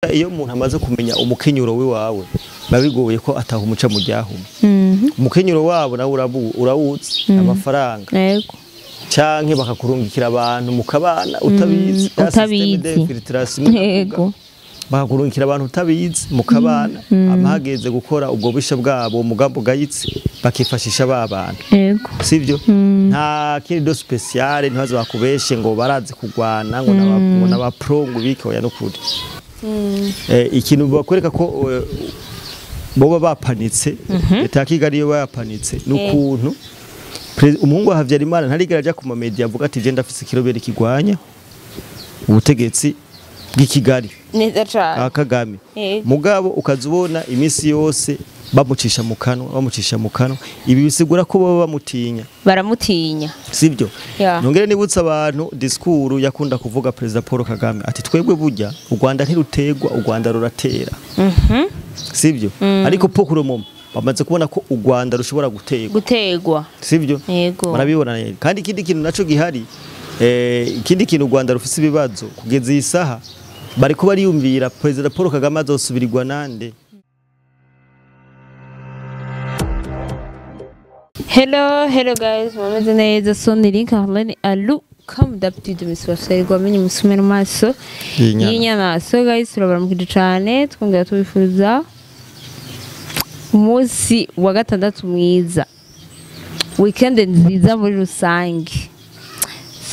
iyo umuntu amaze kumenya umukenyuro wiwawe babigoye ko ataha umuca mu ryahuma umukenyuro wabo nawe urawutse amafaranga yego canke bakakurungikira abantu mukabana utabizi yego bakakurungikira abantu utabizi mukabana amahageze gukora ubwo bisha bwabo umugambo gayitse bakifashisha babana yego sivyo nta kindi special ntibaze bakubeshe ngo barazi kugwana ngo naba pro ngo bikoya no kuri ikintu bakwereka ko boba bapanitse leta Kigali yo bapanitse n'ukuntu umuhungu wa Havyarimana ntarigera aja ku media avuga ati je ndafise kirobere kigwanya ubutegetsi bw'Ikigali neza cyane Kagame mugabo ukazubona imisi yose bamucisha mu kanwa ibi bisigura ko baba baramutinya sivyo nongere nibutsa abantu diskuru yakunda kuvuga president Paul Kagame ati twebwe burya u Rwanda ntirutegwa u Rwanda ruratera sivyo ariko pokuro mom bamaze kubona ko u Rwanda rushobora gutegwa sivyo murabibona kandi ikindi kintu naco gihari ikindi kintu u Rwanda rufise ibibazo kugeza isaha bariko bariyumvira president Paul Kagame azosubirirwa nande. Hello guys, mwameze neza Sony Link Harlene Alu comme d'habitude miswasirwa menye musumero maso yinyana. So guys turabaramukije cyane twongera tubifuza umunsi wa gatandatu mwiza, weekend nziza muri rusange.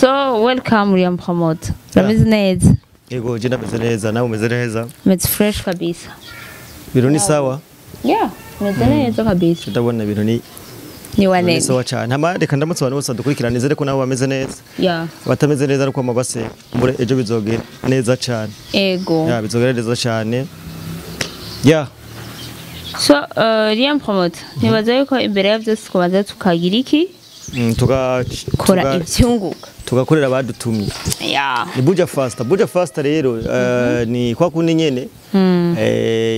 So welcome Liam Promote. Mwameze neza? Yego je ndameze neza, nawe umeze neza? Meze fresh kabisa. Biro ni sawa? Yeah, meze neza kabisa. Ndabona biro ni wanene sawa cyane. Hama reka ndamutse abantu bose dukurikirana nizere ko nabo bameze neza. Batameze neza ariko amabase mbure ejo bizogera neza cyane. Ego. Bizogera neza cyane. So Liam Promote nibaza yuko imbere ya byose kubanza tukagira iki? Tugakora ibyunguka. Tugakorera abadutumye. Ni Buja Fast rero ni kwa kundi nyene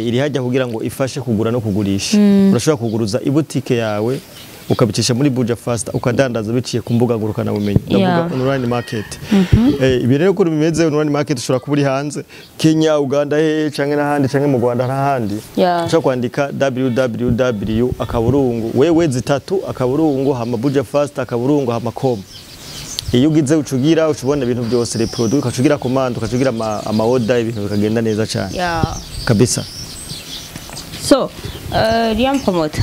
iri hajya kugira ngo ifashe kugura no kugurisha. Urashobora kuguruza ibutike yawe ukabicisha muri Buja Fast ukadandaza biciye ku mbuga ngurukana bumenyi ndavuga online market. Ibi rero ko bimeze online market ushobora kuburi hanze Kenya, Uganda canke n'ahandi canke mu Rwanda n'ahandi. Ushobora kwandika www akaburungu wewe zitatu akaburungu hama Buja Fast akaburungu hama com. Iyo ugize ucugira ucubona ibintu byose le produit ukacugira commande ukacugira ama order ibintu bikagenda neza cyane kabisa. So Liam Promote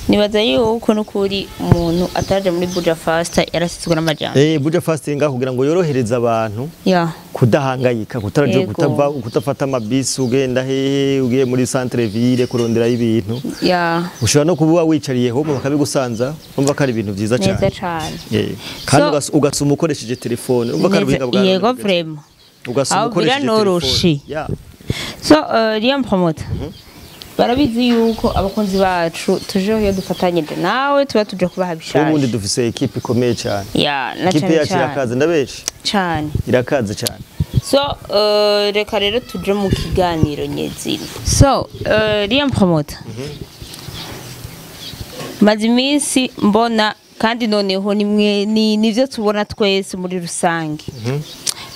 nibaza yuko nukuri umuntu ataje muri Buja Fast yarasizwe n'amajyambere. Buja Fast ngaho kugira ngo yorohereza abantu kudahangayika kutaraje kutafata amabisi ugenda ugiye muri centre ville kurondera ibintu ushobora no kuba wicariye ho bakabigusanza umva ko ari ibintu byiza cyane neza cyane kandi ugasuma ukoresheje telefone umva ko ari ubinga bwawe yego vraiment ugasuma ukoresheje telefone. So Liam Promote barabizi yuko abakunzi bacu tuje dufatanyije nawe tuba tuje kubaha bishaje. Ubundi dufise equipe ikomeye cyane. Na cyane cyane. Irakaze ndabeshi. Cyane. Irakaze cyane. So reka rero tuje mu kiganiro nyezina. So Liam Promote. Mazimisi mbona kandi noneho nivyo tubona twese muri rusange.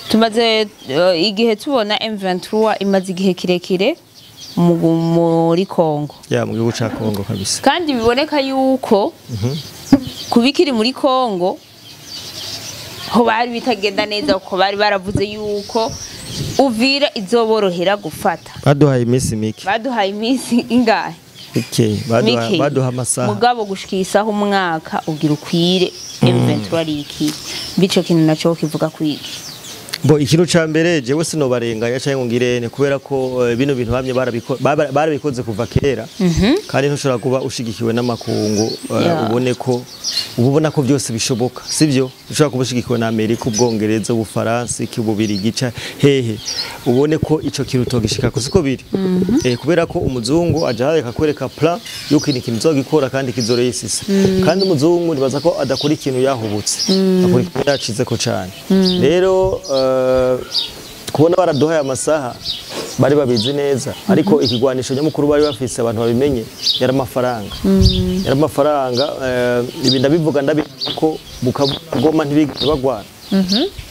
Tumaze igihe tubona M23 imaze igihe kirekire muri Kongo. Mu gihugu ca Kongo kabisa. Kandi biboneka yuko kubikiri muri Kongo ho bari bitagenda neza uko bari baravuze yuko Uvira izoborohera gufata. Baduhaye imisi mike. Baduhaye imisi ingahe? Baduha amasaha. Mugabo gushikisaho umwaka ugira ukwire M23 iki. Bico kintu naco kivuga kwiki. Ikintu ca mbere jewe sinobarenganya cyangwa ngo ngirene kubera ko bino bintu bamye barabikoze kuva kera kandi ntushobora kuba ushigikiwe n'amakungu ubona ko byose bishoboka sivyo ushobora kuba ushigikiwe na Amerika, Ubwongereza, Ubufaransa, Ikibubiri gica hehe ubone ko ico kintu togishika ko siko biri kubera ko umuzungu aje hareka kwereka plan yuko ikintu zogikora kandi kizoresisa kandi umuzungu nibaza ko adakora ikintu yahubutse akora ikintu yacize ko cyane rero kubona baraduhaye amasaha bari babizi neza ariko ikigwanisho nyamukuru bari bafise abantu babimenye yari amafaranga ibi ndabivuga ko bukagoma ntibigeze bagwana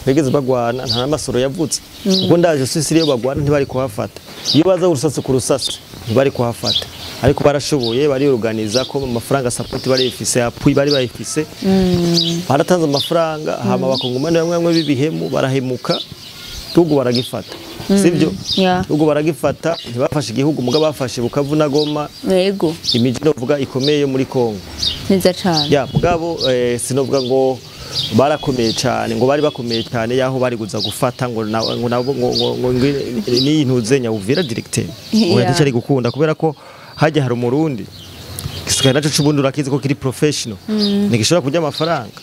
begeze bagwana nta namasoro yavutse kuko ndaje Sisiri iyo bagwana ntibari kuhafata iyo baza urusasa ku rusasa ntibari kuhafata ariko barashoboye bari organiza ko amafaranga support bari ifise apui bari bayifise baratanze amafaranga hama bakongomane bamwe bibihemu barahemuka tugo baragifata sivyo tugo baragifata ntibafashe igihugu muga bafashe Bukavu na Goma yego imiji novuga ikomeye yo muri Kongo neza cyane ya mugabo sinovuga ngo barakomeye cyane ngo bari bakomeye cyane yaho bari guza gufata ngo ni intuzenya uvira directeur oya ntacari gukunda kubera ko hajya hari umurundi gisikana naco cubundi urakize ko kiri professional nigishobora kujya amafaranga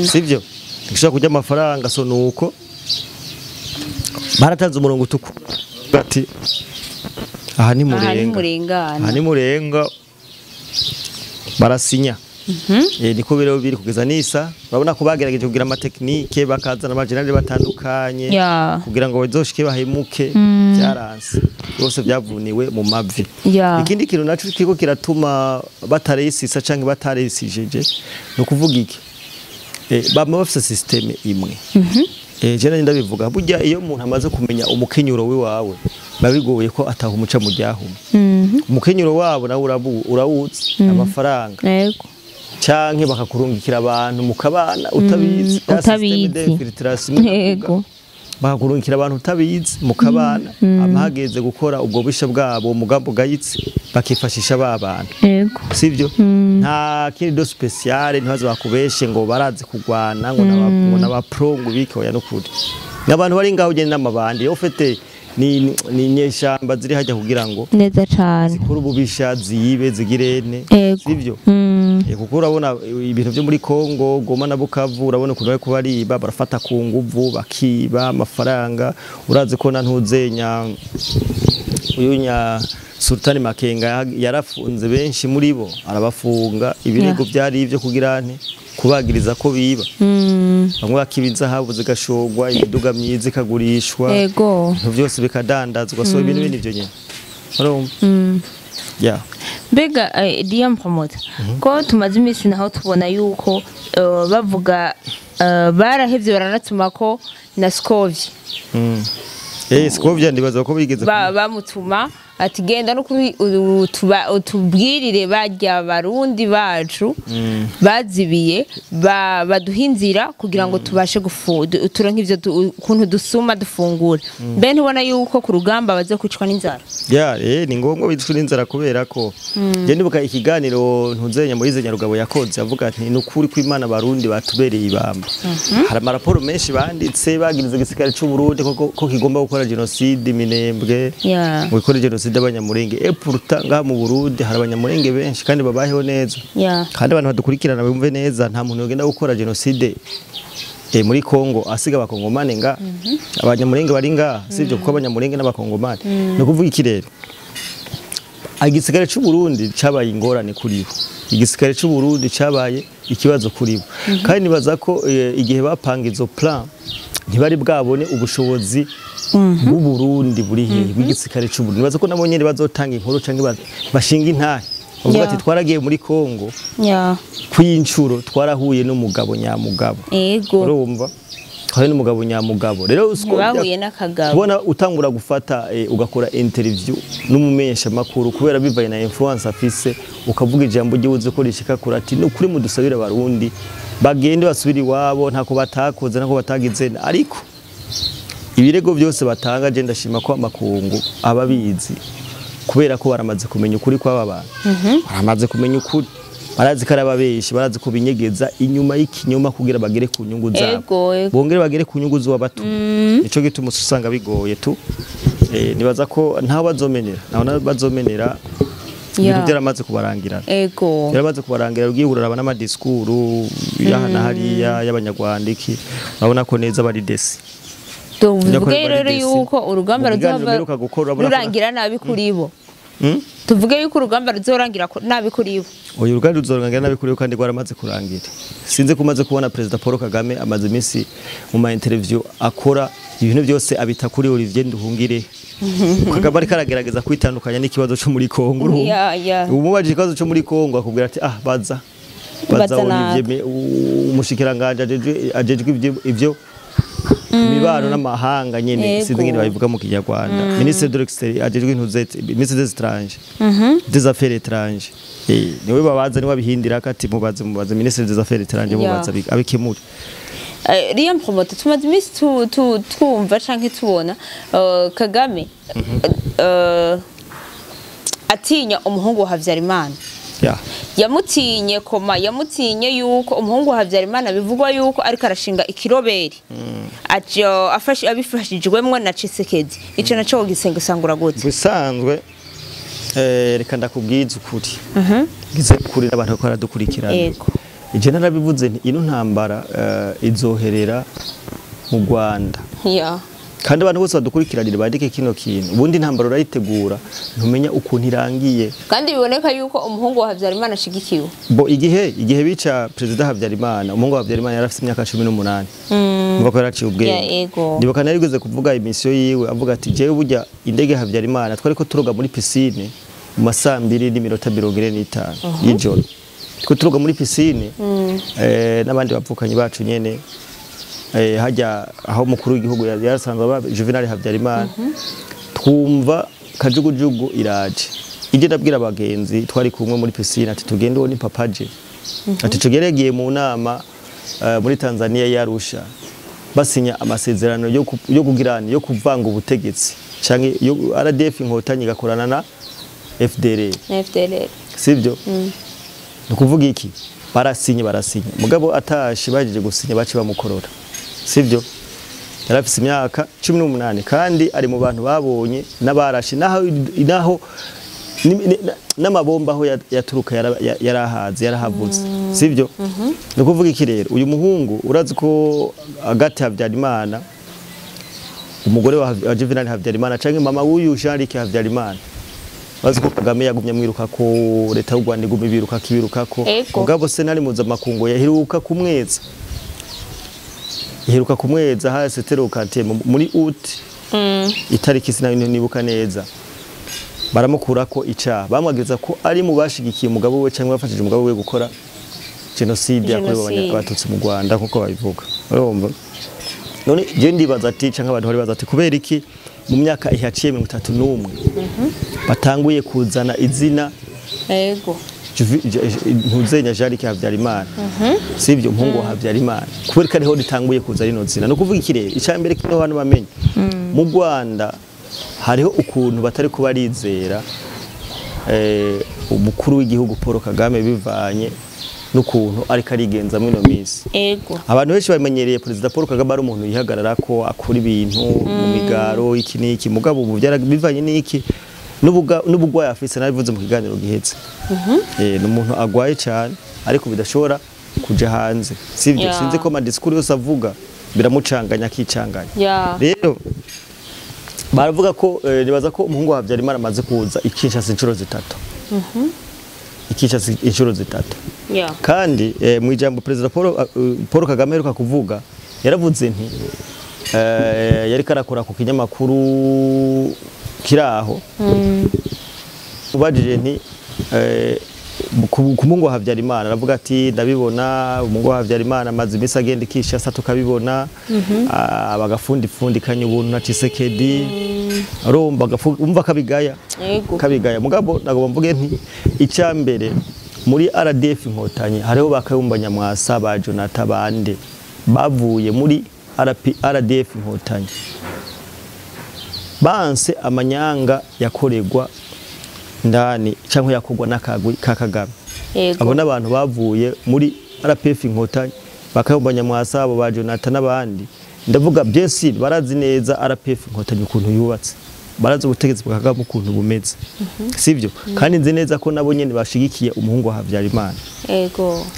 sivyo nigishobora kujya amafaranga so nuko baratanze umurongo utukura bati aha ni murenga barasinya niko biro biri kugeza nisa urabona ko bagerageje kugira amateknike bakazana abajenerali batandukanye kugira ngo bazoshike bahemuke byaranse bose byavuniwe mu mavi ikindi kintu naco kiko kiratuma bataresisa canke bataresisije no kuvuga iki bama bafise systeme imwe je ndabivuga burya iyo umuntu amaze kumenya umukenyuro wawe babigoye ko ataha umuca mu ryahuma umukenyuro wabo nawe urawutse amafaranga yego canke bakakurungikira abantu mukabana utabizi yego bakakurungikira abantu utabizi mukabana amahageze gukora ubwo bisha bwabo umugambo gayitse bakifashisha babana yego sivyo nta kindi special ntibaze bakubeshe ngo barazi kugwana ngo n'abapro ngo bike oya nukuri n'abantu bari ngaho ugende n'amabandi yo fete ni nyeshamba ziri hajya kugira ngo neza cyane zikuru bubisha ziyibe zigirene sivyo kuko urabona ibintu byo muri Kongo Goma na Bukavu urabona kuno ko bariba barafata ku nguvu bakiba amafaranga urazi ko ntuzenya uyunya Sultani Makenga yarafunze benshi muri bo arabafunga ibirego byari ivyo kugira nte kubagiriza ko biba bamwe bakibiza habu zigashogwa imiduga myiza ikagurishwa yego byose bikadandazwa so ibintu byo nyene yeah Bega DM promoter ko tumaze imisi naho tubona yuko bavuga barahevye baranatuma ko na Scovia Scovia ndibaza ko bigeze bamutuma ati genda no kuri utubwirire bajya barundi bacu bazibiye baduhinzira kugira ngo tubashe gufuda uturonka ivyo kuntu dusuma dufungura ben ubona yuko ku rugamba baze kwicwa n'inzara ni ngombwa bicwa n'inzara kubera ko je ndibuka ikiganiro ntuzenya Moise Nyarugabo yakoze avuga ati nukuri ko Imana barundi batubereye ibamba hari amaraporo menshi banditse bagiriza igisirikare cy'u Burundi ko kigomba gukora genocide Minembwe gukora genocide abanyamurenge pourtant ngaha mu Burundi hari abanyamurenge benshi kandi babayeho neza kandi abantu badukurikirana bumve neza nta muntu ugenda gukora genocide muri Kongo asiga abakongomane nga abanyamurenge bari nga sivyo kuko abanyamurenge n'abakongomane no kuvuga ikirere igisigare cy'u Burundi cabaye ingorane kuri bo igisigare cy'u Burundi cabaye ikibazo kuri bo kandi nibaza ko igihe bapanga izo plan ntibari bwabone ubushobozi bw'u Burundi buri hehe bw'igisikare cy'u Burundi nibaza ko nabonye bazotanga inkuru canke bashinga intahe bavuga ati twaragiye muri Kongo kw'incuro twarahuye n'umugabo nyamugabo yego urumva hari n'umugabo nyamugabo rero bahuye n'akagabo ubona utangura gufata ugakora interview n'umumenyesha makuru kubera bivaye na influence afise ukavuga ijambo ry'uze ko rishika kurati no kuri mudusabira barundi bagende basubira iwabo ntako batakoze ntako batagize ariko ibirego byose batanga je ndashima ko amakungu ababizi kubera ko baramaze kumenya ukuri kw'aba bantu baramaze kumenya ukuri barazi karababeshi barazi ko binyegeza inyuma y'ikinyoma kugira bagere ku nyungu zabo bongere bagere ku nyungu z'abatu nico gituma usanga bigoye tu nibaza ko ntaho bazomenera ibintu byaramaze kubarangira byaramaze kubarangira ubwihurura abana amadiskuru yahana hariya y'abanyarwanda iki urabona ko neza bari desi tuvuge rero yuko urugamba rurangira nabi kuri bo tuvuge yuko urugamba ruzorangira nabi kuri bo uyu rugamba ruzorangira nabi kuri bo kandi rwaramaze kurangira sinze kumaze kubona President Paul Kagame amaze iminsi mu ma interview akora ibintu byose abita kuri Olivier Nduhungire Kagame ari karagerageza kwitandukanya n'ikibazo cyo muri Kongo umubaje ikibazo cyo muri Kongo akubwira ati baza Olivier umushikiranganje ajejwe ivyo imibano n'amahanga nyene sinzi ngene babivuga mu Kinyarwanda ministre de l'extérieur ajejwe intuzete ministre des étrangers des affaires étrangères niwe babaza niwe abihindira kati mubaze ministre des affaires étrangères mubaza abikemura Liam Promote tumaze imisi twumva canke tubona Kagame atinya umuhungu wa Havyarimana yamutinye yuko umuhungu wa Havyarimana bivugwa yuko ariko arashinga ikiroberi abifashijwemwo na Tshisekedi ico naco gisenga sangura gute bisanzwe reka ndakubwiza ukuri gize kuri abantu ko aradukurikirana ije narabivuze nti ino ntambara izoherera mu Rwanda kandi abantu bose badukurikiranira bandike kino kintu ubundi intambara urayitegura ntumenya ukuntu irangiye kandi biboneka yuko umuhungu wa Havyarimana ashigikiwe bo igihe bica president Havyarimana umuhungu wa Havyarimana yarafite imyaka 18 umva ko yaraciye ubwenge ndibuka narigeze kuvuga imisiyo yiwe avuga ati jewe burya indege Havyarimana twariko turoga muri piscine mu masaa 2:45 y'ijoro ko turoga muri piscine n'abandi bapfukanye bacu nyene hajya aho mukuru w'igihugu yarasanzwe aba Juvenal Havyarimana twumva kajugujugu iraje ije ndabwira abagenzi twari kumwe muri piscine ati tugende woni papaje ati tugeregiye mu nama muri Tanzania yarusha basinya amasezerano yo kugirana yo kuvanga ubutegetsi canke yo RDF inkotanyi gakorana na FDLR sivyo nukuvuga iki barasinye mugabo atashe bajeje gusinya baci bamukorora sivyo yarafise imyaka 18 kandi ari mu bantu babonye n'abarashi naho n'amabomba aho yaturuka yarahavuze sivyo nukuvuga iki rero uyu muhungu urazi ko agati Havyarimana umugore wa Juvenal Havyarimana canke mama w'uyu Jean-Luc Havyarimana bazi ko Kagame yagumye mwiruka ko leta y'u Rwanda igumye biruka ko mugabo senari muza makungo yaheruka kumweza hasi terokate muri août itariki sina nibuka neza baramukura ko ica bamwageza ko ari mu bashigikiye umugabo we cyangwa bafashije umugabo we gukora genocide yakorewe abatutsi mu Rwanda nkuko babivuga urumva none je ndibaza ati cyangwa abantu bari baza ati kubera iki mu myaka ihaciye 31 batanguye kuzana izina ntuzenya Jean-Luc Havyarimana sivyo umuhungu wa Havyarimana kubera kariho ritanguye kuza rino zina no kuvuga ikirere icambere kino abantu bamenye mu Rwanda hariho ukuntu batari kubarizera umukuru w'igihugu Paul Kagame bivanye n'ukuntu ariko arigenza muri no misi abantu benshi bamenyereye president Paul Kagame ari umuntu yihagarara ko akora ibintu mu migaro iki niki mugabo ubu bivanye n'iki n'ubugwaye afise nabivuze mu kiganiro gihetse n'umuntu agwaye cyane ariko bidashobora kuja hanze sivyo sinzi ko ma discours yose avuga biramucanganya akicanganya rero baravuga ko nibaza ko umuhungu wa Havyarimana amaze kuza Kinshasa inshuro zitatu Kinshasa inshuro zitatu kandi mu ijambo president Paul Kagame aheruka kuvuga yaravuze nti yari karakora ku kinyamakuru kiraho ubajije nti ku mungu wa Havyarimana aravuga ati ndabibona umungu wa Havyarimana amaze imisi agenda Kinshasa tukabibona abagafundikanya ubuntu na Tshisekedi aromba umva kabigaya mugabo nago mvuge nti icambere muri RDF inkotanyi hariho bakayumbanya mwasa ba Jonathan bande bavuye muri RDF inkotanyi banse amanyanga yakoregwa ndani cyangwa yakogwa nakagwi kakagame abo nabantu bavuye muri RPF inkotanyi bakayumbanya mwasa abo ba Jonathan nabandi ndavuga byesi barazi neza RPF inkotanyi ukuntu yubatse barazi ubutegetsi bwakagama ukuntu bumeze sivyo kandi nzi neza ko nabo nyene bashigikiye umuhungu wa Havyarimana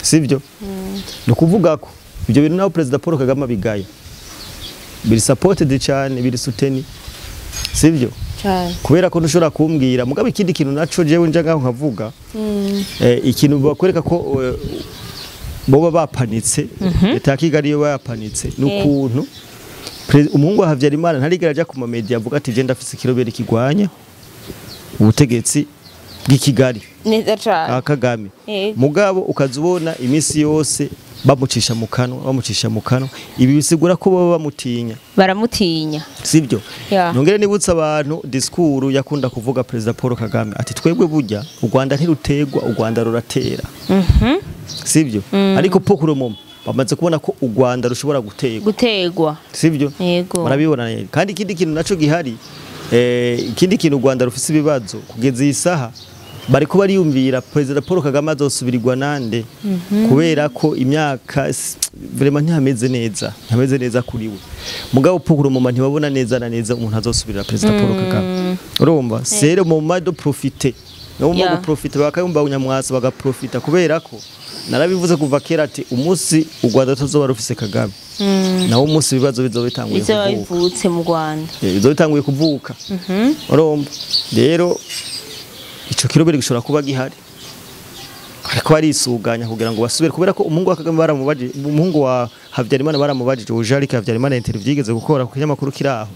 sivyo no kuvuga ko ibyo bintu naho president Paul Kagame bigaya biri supported cyane biri suteni sivyo kubera ko ntushobora kumbwira mugabo ikindi kintu naco jewe nja ngaho nkavuga ikintu bakwereka ko boba bapanitse leta Kigali yo bapanitse n'ukuntu umuhungu wa Havyarimana ntarigera aja ku ma media avuga ati je ndafise kiroberi kigwanya ubutegetsi bw'Ikigali neza cyane Kagame mugabo ukazubona imisi yose bamucisha mu kanwa ibi bisigura ko baba bamutinya baramutinya sibyo nongere nibutsa abantu discours yakunda kuvuga President Paul Kagame ati twebwe burya u Rwanda ntirutegwa u Rwanda ruratera sibyo ariko pokuro mom bamaze kubona ko u Rwanda rushobora gutegwa sibyo barabibona kandi ikindi kintu naco gihari ikindi kintu u Rwanda rufise ibibazo kugeza isaha bariko bariyumvira President Paul Kagame azosubirirwa nande kubera ko imyaka vraiment ntihameze neza kuri we mugabo pokuro moma ntibabona neza na neza umuntu azosubirira President Paul Kagame urumva sere mu mado profiter no mu profiter bakayumba unyamwasa bagaprofita kubera ko narabivuze kuva kera ati umunsi u Rwanda tuzoba rufise Kagame nawo umunsi bibazo bizobitanguye bizovutse mu Rwanda bizobitanguye kuvuka urumva rero ico kirobere gishobora kuba gihari ariko barisuganya kugira ngo basubire kubera ko umuhungu wa Kagame baramubaje umuhungu wa Habyarimana baramubajije Ujarike Habyarimana interview yigeze gukora ku kinyamakuru kiraho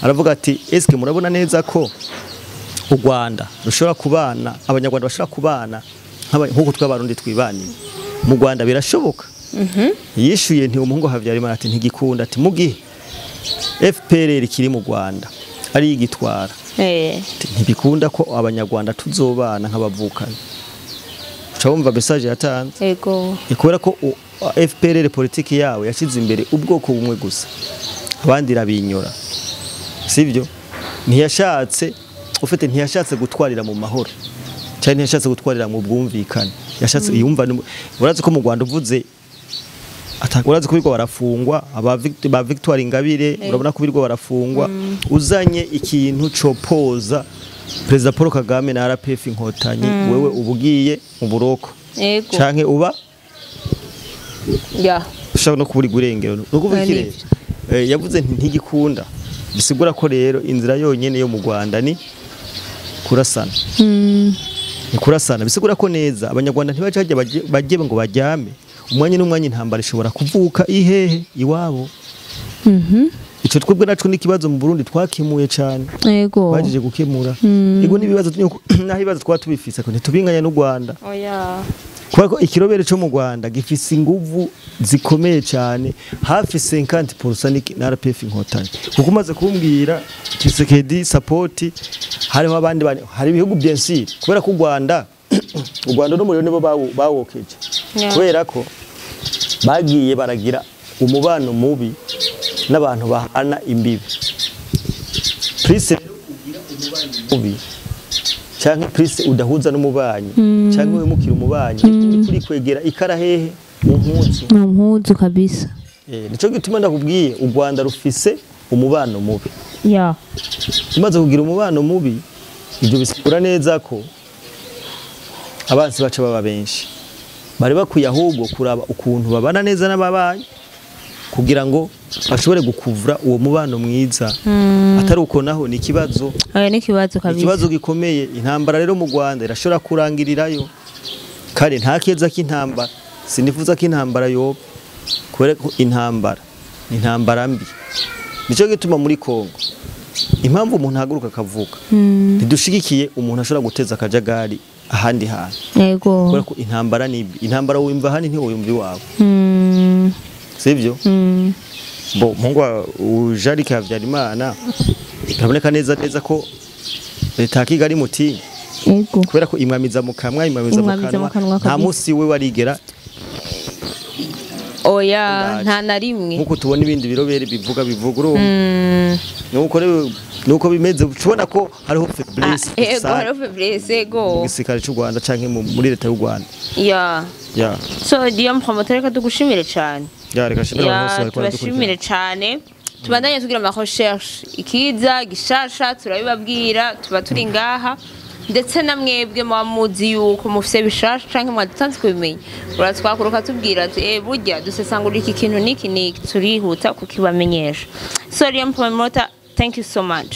aravuga ati eske murabona neza ko u Rwanda rushobora kubana abanyarwanda bashobora kubana nkuko twabarundi twibaniye mu Rwanda birashoboka yishuye nti umuhungu wa Habyarimana ati ntigikunda ati mugihe FPR kiri mu Rwanda ari igitwara ntibikunda ko abanyarwanda tuzobana nk'abavukana cyumva message yatanze yego ikora ko FPR politiki yawe yashize imbere ubwoko bumwe gusa abandi rabinyora sivyo ntiyashatse gutwarira mu mahoro cyane ntiyashatse gutwarira mu bwumvikane yashatse yumva urazi ko mu Rwanda uvuze urazi ko birwa barafungwa ba Victoire Ingabire urabona ko birwa barafungwa uzanye ikintu copoza President Paul Kagame na RPF inkotanyi wewe ubugiye mu buroko canke uba ushaka no kuburi gurengero no kuvuga ikirere yavuze ntigikunda bisigura ko rero inzira yonyene yo mu Rwanda ni kurasana kurasana bisigura ko neza abanyarwanda ntibaje bajye ngo bajyame umwanya n'umwanya intambara ishobora kuvuka ihehe iwabo ico twebwe naco n'ikibazo mu Burundi twakemuye cyane yego bagije gukemura yego nibibazo naho ibibazo twatubifise ko ntitubinganya n'u Rwanda kuko ikirobere cyo mu Rwanda gifise inguvu zikomeye cyane hafi 50% na RPF inkotanyi kuko umaze kumbwira Tshisekedi support hariho abandi hari ibihugu byinshi kubera ko u Rwanda no muri nibo bawokeje kubera ko bagiye baragira umubano mubi n'abantu bahana imbibi prise ugira umubano mubi cyangwa prise udahuza n'umubanyi cyangwa wimukira umubanyi kuri kwegera ikarahehe mu mpuzu kabisa nico gituma ndakubwiye u Rwanda rufise umubano mubi tumaze kugira umubano mubi ibyo bisikura neza ko abansi baca baba benshi bari bakwiye ahubwo kuraba ukuntu babana neza n'ababanyi kugira ngo bashobore gukuvura uwo mubano mwiza atari uko naho ni ikibazo kabisa ikibazo gikomeye intambara rero mu Rwanda irashobora kurangirirayo kare nta keza k'intambara sinifuza ko intambara yoba kubera ko intambara mbi nico gituma muri Kongo impamvu umuntu haguruka akavuga ntidushigikiye umuntu ashobora guteza akajagari ahandi hantu yego kubera ko intambara ni intambara wimva handi ntiwoyumva iwawe sivyo bo mungwa Ujarike Habyarimana biraboneka neza ko leta Kigali muti yego kubera ko imwamiza mu kanwa nta musi we warigera nta na rimwe nkuko tubona ibindi birobere bivuga nuko bimeze ubona ko hariho faiblesse yego igisirikare cy'u Rwanda canke muri leta y'u Rwanda so diam promoteur ka tugushimire cyane reka tubashimire cyane tubandanye tugira ama recherche ikiza gishasha turabibabwira tuba turi ngaha ndetse namwebwe muzi yuko mufise bishasha canke mwadutanze kubimenya uratwakuruka tubwira ati burya dusesangurira iki kintu niki turihuta kukibamenyesha so diam promoteur thank you so much